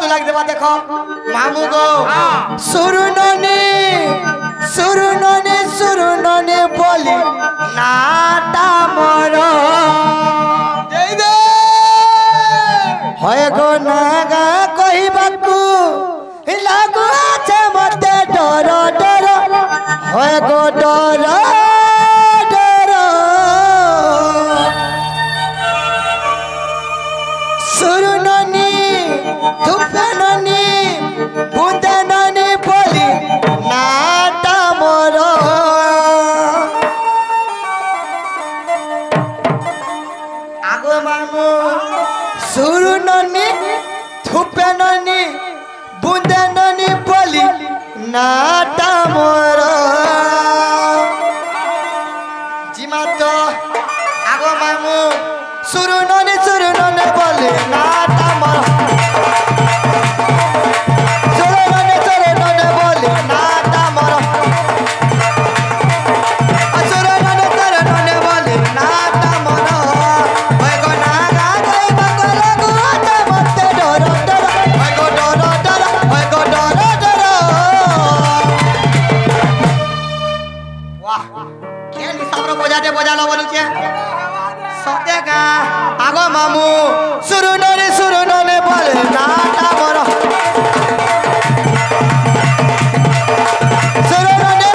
बस्तु लाग देबा देखो मामू गो सुरुननी सुरुननी सुरुननी बोली नाटा मोरो दे दे होय गो नागा कहिबाकू लागू আছে মতে ডর ডর होय गो डर डर सुरुननी धुपननी बुंदननी बोली नाटा मोरो आगो मामू सुरुननी धुपननी बुंदननी बोली नाटा मोरो जिमा तो आगो मामू सुरुननी सुरुननी बोली नाटा मोरो सुरुननी सुरुननी बोली नाटा मोरो सुरुननी सुरुननी बोली नाटा मोरो होय गो नागा गई बगल गुआते मते डर डर होय गो डर डर होय गो डर डर वाह के निसाबरो बजाते बजालो बोलुचे सते का आगो मामू सुरुननी सुरुननी बोले नाटा मोरो सुरुननी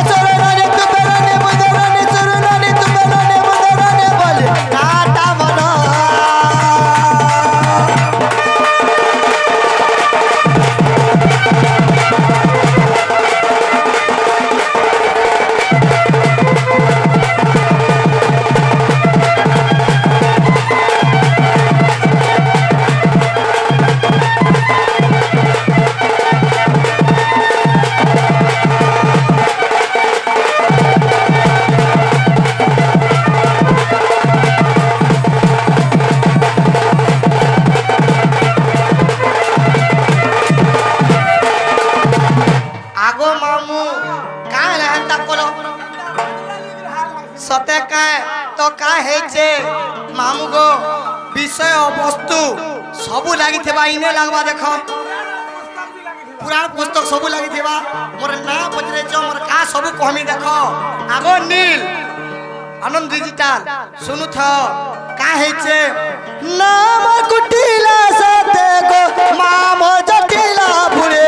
सुरुननी तुबेरनी बुदरनी सुरुननी तुबेरनी बुदरनी बोले नाटा मोरो आगो मामू का रहता कोलो सते का तो का है जे मामू गो विषय वस्तु सबु लागी थेबा इने लागबा देखो पुराण पुस्तक सबु लागी थेबा मोर ना पचरे जो मोर का सबु कहमी देखो आगो नील आनंद डिजिटल सुनु थ का है जे नाम कुटिला सते गो मामो जटिला भुरे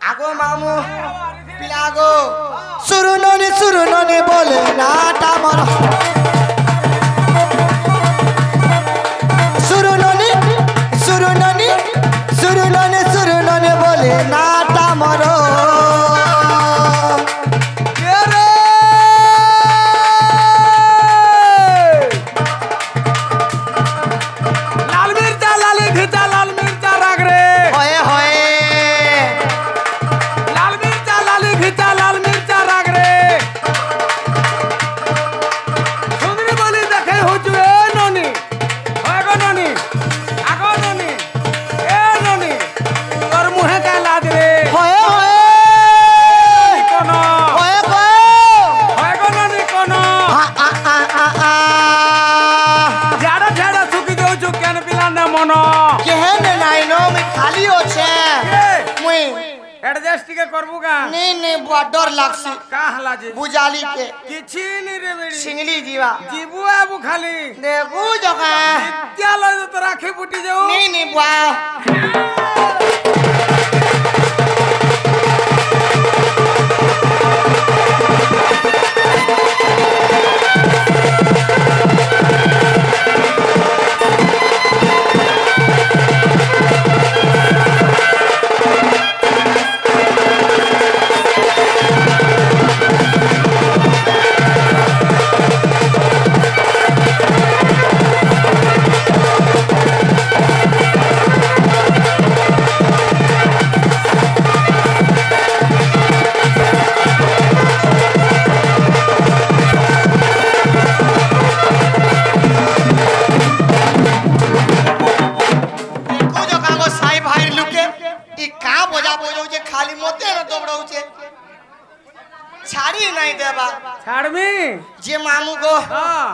आगो मामू पिलागो सुरुननी सुरुननी बोले नाटा मोरो सुरुननी सुरुननी सुरुननी सुरुननी बोले नाटा मोरो लाल मिर्चा लाली घिचा लाल मिर्चा राग रे होए होए घिचा लाल मिर्चा राग रे सुंदरी बोली देखे हो जुए नोनी होय गो नोनी आगो नोनी ए नोनी तोर मुहे का लाद रे होय होय कोनो होय गो नोनी कोनो झाड़ा झाड़ा सुकी देउ छु केन पिला न मनो केहन नाइ नो मी खाली हो छे मुई एडजस्ट के करबू का नहीं बुआ डर लागसी का हला जी बुजाली के किछि नहीं रे बेड़ी सिंगली जीवा जीबू आबू खाली देखू जका विद्यालय तो राखी फुटी जाऊ नहीं बुआ जे मामू को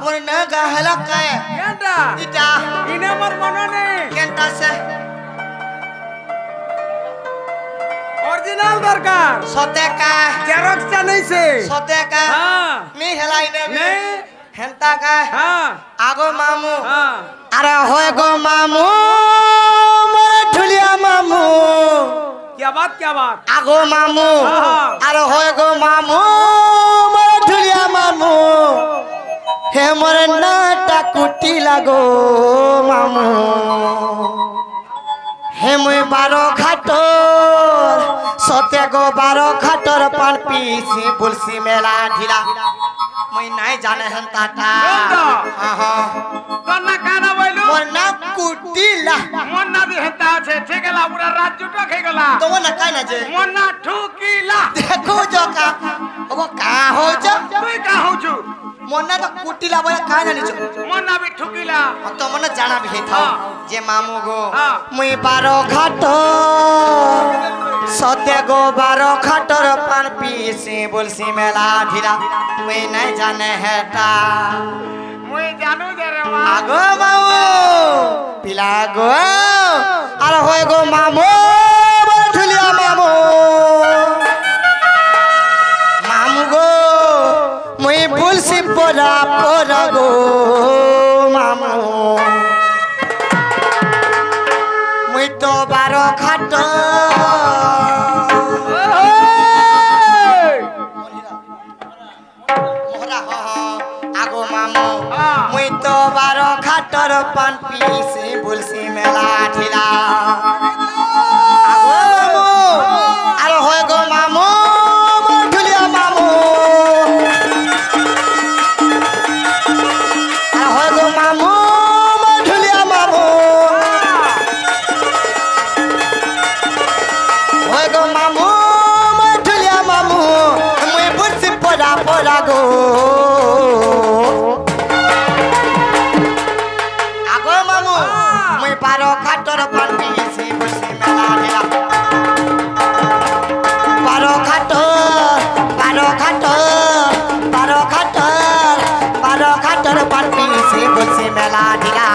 मोर न गहला काय केंटा इटा इने मोर मनने केंटा से ओरिजिनल दरकार सते का जेरॉक्स चा नहीं से सते का हां मी हेला इने नहीं हेंता का हां आगो मामू हां अरे होय गो मामू मोर ढुलिया मामू क्या बात आगो मामू हाँ। अरे होय गो मामू मोर ढुलिया मामू हे मोर नाटा कुटी लागो मामू हे मुई बारो घाटोर सते गो बारो घाटोर पान पीसी बुलसी मेला ढिला मुई नहीं जाने हन ताता हां हां तन्ना काना बोलू मोर ना कुटीला मन ना भी हेता छे ठेकेला पूरा रात जुटो खे गला तो वो ना काय ना जे मन ना ठुकीला देखो जो का वो का हो जो तुई का हो छु मन ना तो कुटीला बोले काय ना निचो मन ना भी ठुकीला तो मन जाना भी था जे मामू गो हाँ। मुई बारो घाटो सते गो बारो घाटोर पान पीसी बुलसी मेला ढिला मुई नहीं जाने हेटा मुई जानू दे रे वा आगो मामू पिला गो अरे होय गो मामू बोल ठुलिया मामू मामू गो मुई बुलसी पोरा पोरा गो मामू मुई तो बारो घाटो मोहरा हो आगो मामू मुई तो बारो घाटर पान पीसी बुलसी मेला ढिला आगो मामू अरे होय गो मामू मोर ढुलिया मामू अरे होय गो मामू मोर ढुलिया मामू होय गो मामू मोर ढुलिया मामू मुई बुलसी पोरा पोरा गो आगो मामू मुई बारो घाटर पान पीसी बुलसी मेला ढिला बारो घाटर बारो घाटर बारो घाटर बारो घाटर पान पीसी बुलसी मेला ढिला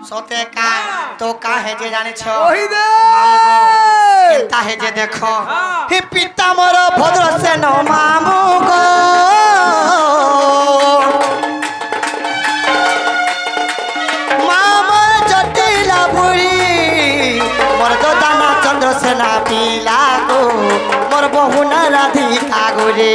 सोते का तो का है जे जाने छो ओही दे केता है जे देखो हे पिता मोर भद्र से न मामू गो मामा जटिला बुढ़ी मोर तो दाना चंद्र सेना पीला गो मोर बहु न राधिका गोरे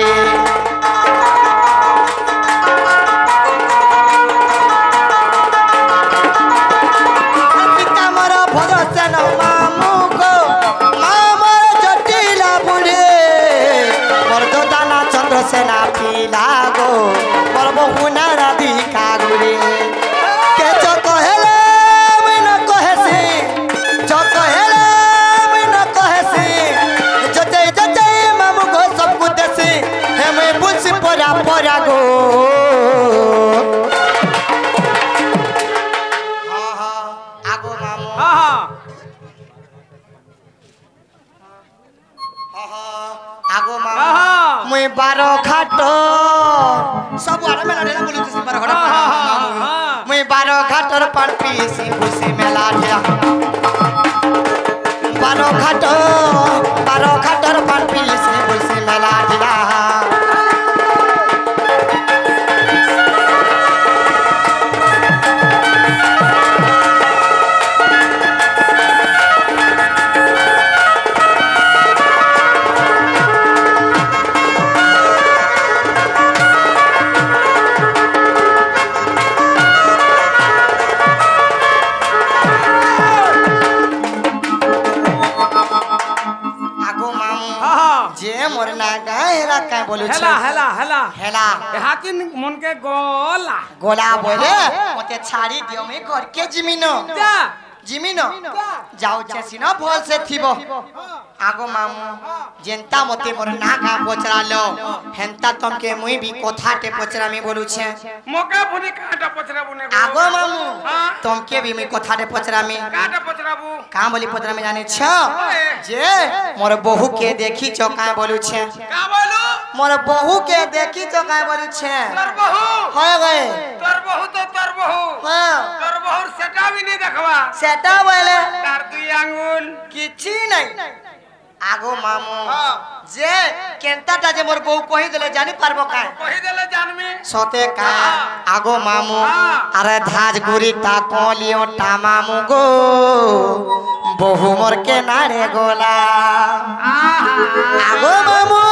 सेना पीला गो मोर बहु न राधिका गोरे के जो कहेले मैं न कहेसी जो कहेले मैं न कहेसी जते जते मामू गो सब कुछ देसी हे मैं बुलसी पोरा पोरा गो हां हां आगो मामू हां हां आगो मामू मुई बारो घाटो सब आरे मेला ढेला बोलू तुसी बारो घाटो मुई बारो घाटोर पान पीसी बुलसी मेला ढेला बारो घाटोर पान पीसी बुलसी मेला ढेला बोलू हेला हेला हेला हेला हाथी मन के गोला गोला बोले मते छाड़ी दियो में घर के जमीनो जा जिमिनो जाऊ चेसिनो भल से थिबो आगो मामू जेंता मते मोर ना का पचरा लो हेंता तमके मुई भी कोथाटे पचरा में बोलू छे मोका फुनी काटा पचरा बुने आगो मामू तमके भी मैं कोथाटे पचरा में काटा पचरा बु का बोली पचरा में जाने छ जे मोर बहू के देखी छ का बोलू छे का बोलू मोर बहू के देखी छ का बोलू छे तोर बहू होय गए तोर बहू तो तोर बहू हां तोर बहू सेटा भी नहीं देखवा सेटा बोले तार दुई आंगुल किछि नहीं आगो मामू जे केंताटा जे मोर बहू कहि देले जानि पारबो का कहि देले जानमी सते का आगो मामू अरे धाज गुरी ता कोलियो ता मामू गो बहू मोर के नारे गोला आगो मामू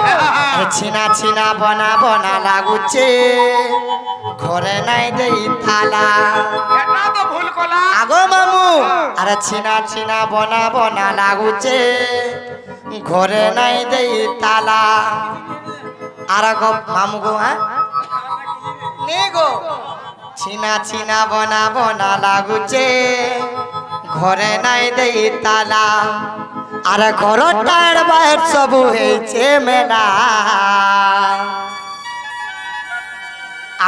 अरे छिना छिना बना बना लागुचे घरे नाइ देई थाला एटा तो भूल कोला आगो मामू अरे छिना छिना बना बना लागुचे घरे नाइ देई ताला आरा गो मामू गो हां ने गो छिना छिना बना बना लागुचे घरे नाइ देई ताला आरे घर टाड़ बाहर सब हेचे मेला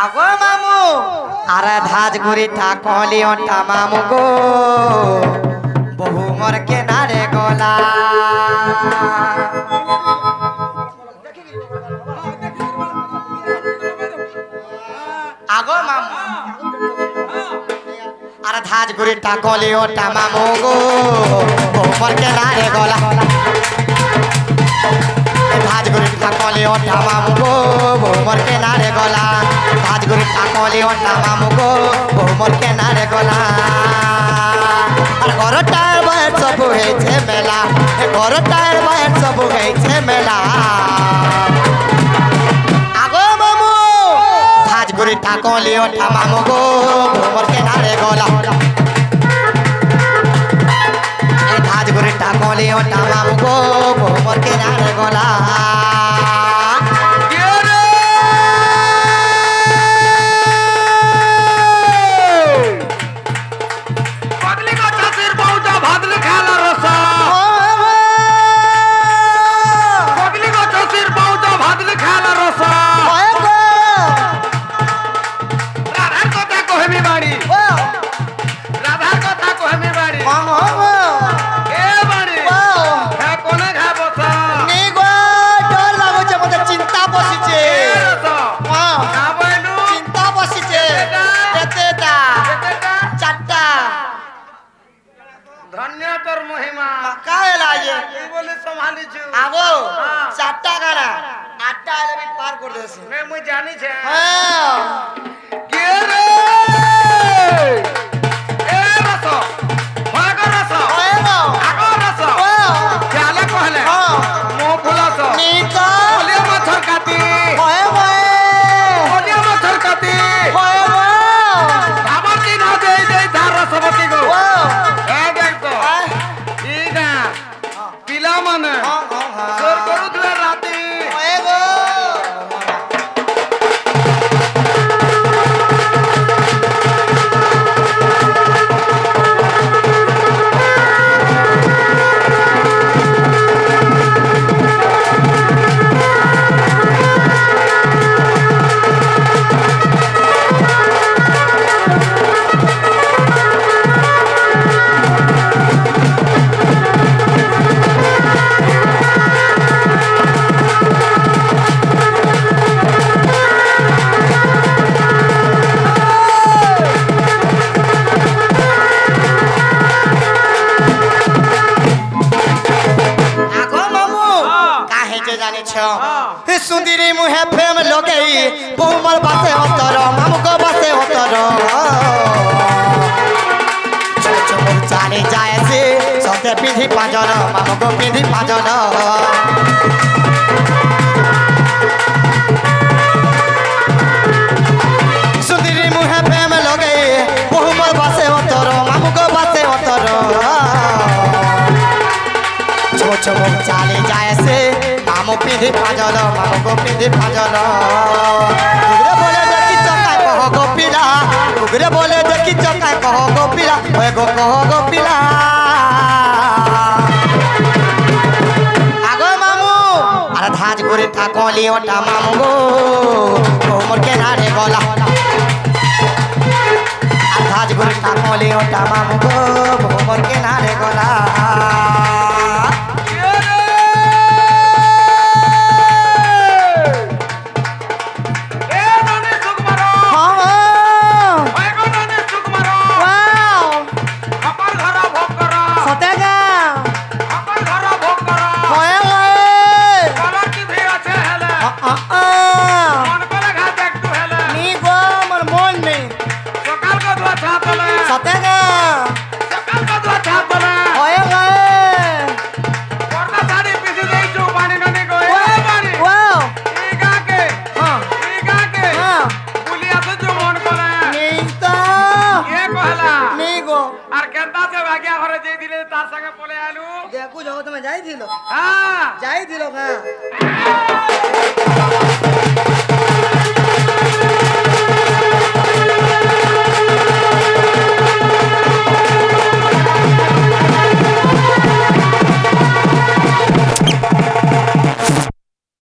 आगो मामू आरे धाज गुरी ता कोली ओटा मामू गो बहु मोर के नारे गोला आगो मामू अरे धाज गुरी ता कोली ओटा मामू गो बहु मोर के नारे गोला धाज गुरी ता कोली ओटा मामू गो बहु मोर के नारे गोला धाज गुरी ता कोली ओटा मामू गो बहु मोर के नारे गोला अरे घर टायर बाहर सब हेचे मेला घर टायर बाहर सब हेचे मेला आगो मामू धाज गुरी ता कोली ओटा मामू गो बहु मोर के नारे गोला धाज गुरी ता कोली ओटा मामू गो बहु मोर के नारे गोला सुंदरी मुहे फेम लोगई बहुमर बासे होतर मामू को बासे होतर चुमुक चाली जाए से सते पीढ़ी पाजर मामू को पीढ़ी पाजर सुंदरी मुहे फेम लोगई बहुमर बासे होतर मामू को बासे होतर चुमुक चाली जाए से मामू পিঁধি পাঁজল মামুগো পিঁধি পাঁজল উগরে বলে দেখি চকায় কহ গো পিলা উগরে বলে দেখি চকায় কহ গো পিলা ওই গো কহ গো পিলা আগো মামু আর ধাজ করে ঠাকলি ওটা মামু গো মোর কেনারে গলা আর ধাজ করে ঠাকলি ওটা মামু গো মোর কেনারে গলা হ্যাঁ যাই দিল